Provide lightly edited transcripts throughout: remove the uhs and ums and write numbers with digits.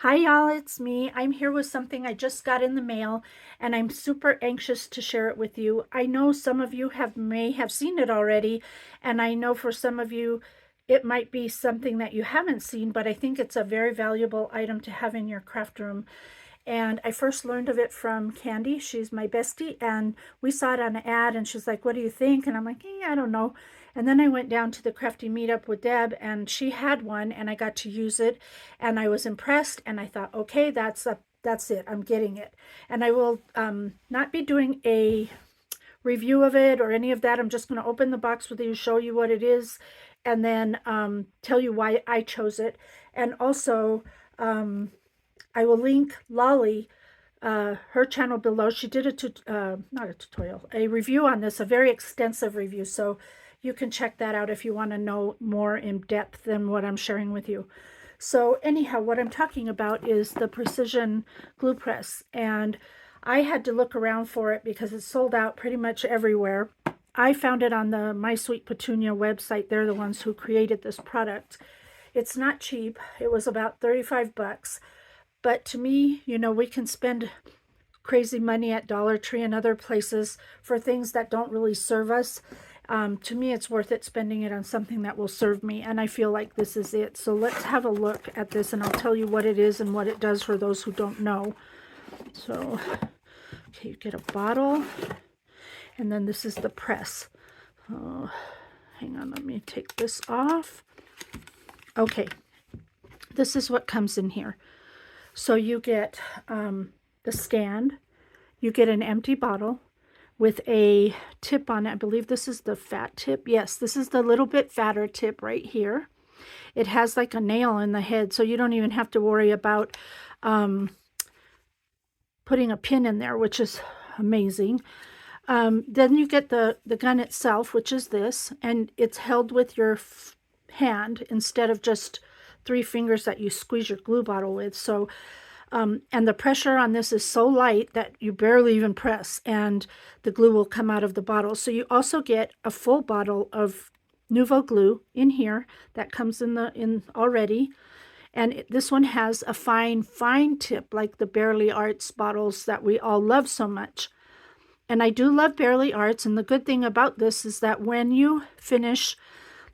Hi y'all, it's me. I'm here with something I just got in the mail and I'm super anxious to share it with you. I know some of you may have seen it already, and I know for some of you it might be something that you haven't seen, but I think it's a very valuable item to have in your craft room. And I first learned of it from Candy. She's my bestie, and we saw it on an ad, and she's like, "What do you think?" And I'm like, I don't know. And then I went down to the crafty meetup with Deb, and she had one, and I got to use it, and I was impressed, and I thought, okay, that's it. I'm getting it. And I will not be doing a review of it or any of that. I'm just going to open the box with you, show you what it is, and then tell you why I chose it. And also, I will link Lolly, her channel below. She did not a tutorial, a review on this, a very extensive review. So you can check that out if you want to know more in depth than what I'm sharing with you. So anyhow, what I'm talking about is the precision glue press. And I had to look around for it because it's sold out pretty much everywhere. I found it on the My Sweet Petunia website. They're the ones who created this product. It's not cheap. It was about 35 bucks. But to me, we can spend crazy money at Dollar Tree and other places for things that don't really serve us. To me, it's worth it spending it on something that will serve me, and I feel like this is it. So let's have a look at this, and I'll tell you what it is and what it does for those who don't know. So, okay, you get a bottle, and then this is the press. Oh, hang on, let me take this off. Okay, this is what comes in here. So you get the stand, you get an empty bottle with a tip on it. I believe this is the fat tip. Yes, this is the little bit fatter tip right here. It has like a nail in the head, so you don't even have to worry about putting a pin in there, which is amazing. Then you get the gun itself, which is this, and it's held with your hand instead of just 3 fingers that you squeeze your glue bottle with. So and the pressure on this is so light that you barely even press, and the glue will come out of the bottle. So you also get a full bottle of Nouveau glue in here that comes in already. And this one has a fine tip, like the Barely Arts bottles that we all love so much. And I do love Barely Arts, and the good thing about this is that when you finish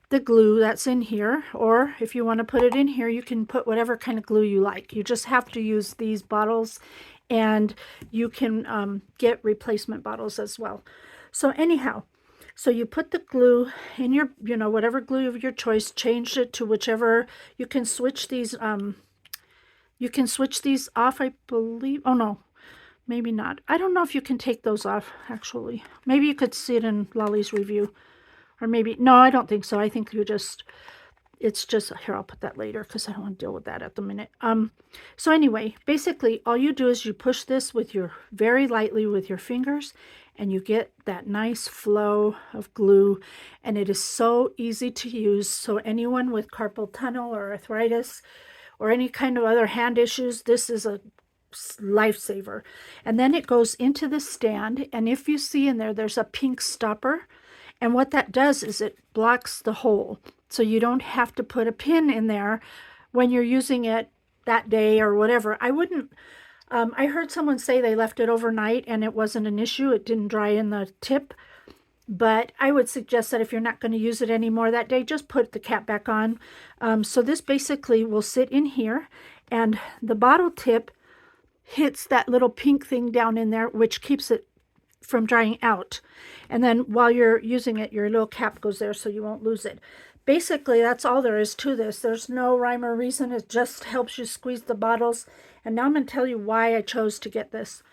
the glue that's in here, or if you want to put it in here, you can put whatever kind of glue you like. You just have to use these bottles, and you can get replacement bottles as well. So anyhow, so you put the glue in your, whatever glue of your choice, change it to whichever. You can switch these off, I believe. Oh no, maybe not. I don't know if you can take those off, actually. Maybe you could see it in Lolly's review. Or maybe, no, I don't think so. I think it's just, here, I'll put that later because I don't want to deal with that at the minute. So anyway, basically all you do is you push this very lightly with your fingers, and you get that nice flow of glue, and it is so easy to use. So anyone with carpal tunnel or arthritis or any kind of other hand issues, this is a lifesaver. And then it goes into the stand, and if you see in there's a pink stopper. And what that does is it blocks the hole. So you don't have to put a pin in there when you're using it that day or whatever. I heard someone say they left it overnight and it wasn't an issue. It didn't dry in the tip. But I would suggest that if you're not going to use it anymore that day, just put the cap back on. So this basically will sit in here, and the bottle tip hits that little pink thing down in there, which keeps it from drying out. And then while you're using it, your little cap goes there so you won't lose it. Basically, that's all there is to this. There's no rhyme or reason. It just helps you squeeze the bottles. And now I'm going to tell you why I chose to get this.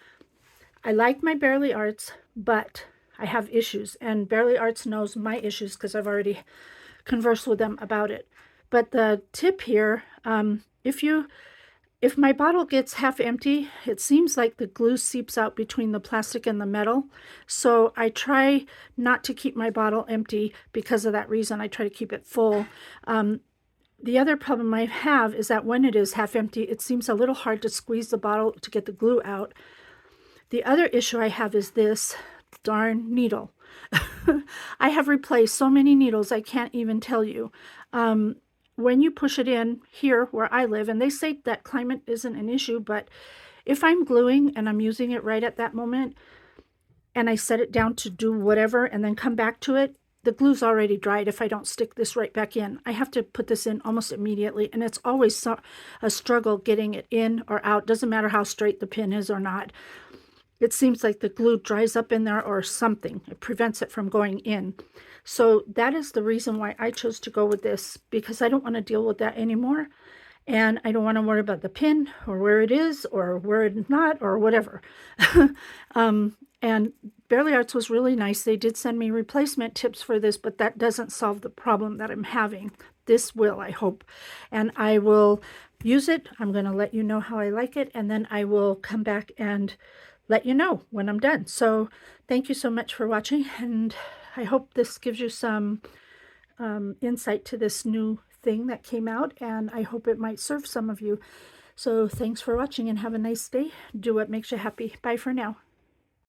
I like my Barely Arts, but I have issues. And Barely Arts knows my issues because I've already conversed with them about it. But the tip here, if my bottle gets half empty, it seems like the glue seeps out between the plastic and the metal. So I try not to keep my bottle empty because of that reason. I try to keep it full. The other problem I have is that when it is half empty, it seems a little hard to squeeze the bottle to get the glue out. The other issue I have is this darn needle. I have replaced so many needles, I can't even tell you. when you push it in here where I live, and they say that climate isn't an issue, but if I'm gluing and I'm using it right at that moment and I set it down to do whatever and then come back to it, the glue's already dried if I don't stick this right back in. I have to put this in almost immediately, and it's always a struggle getting it in or out. Doesn't matter how straight the pin is or not. It seems like the glue dries up in there or something. It prevents it from going in. So that is the reason why I chose to go with this, because I don't want to deal with that anymore. And I don't want to worry about the pin or where it is or where it's not or whatever. And Barely Arts was really nice. They did send me replacement tips for this, but that doesn't solve the problem that I'm having. This will, I hope. And I will use it. I'm going to let you know how I like it, and then I will come back and let you know when I'm done. So thank you so much for watching, and I hope this gives you some insight to this new thing that came out, and I hope it might serve some of you. So thanks for watching, and have a nice day. Do what makes you happy. Bye for now.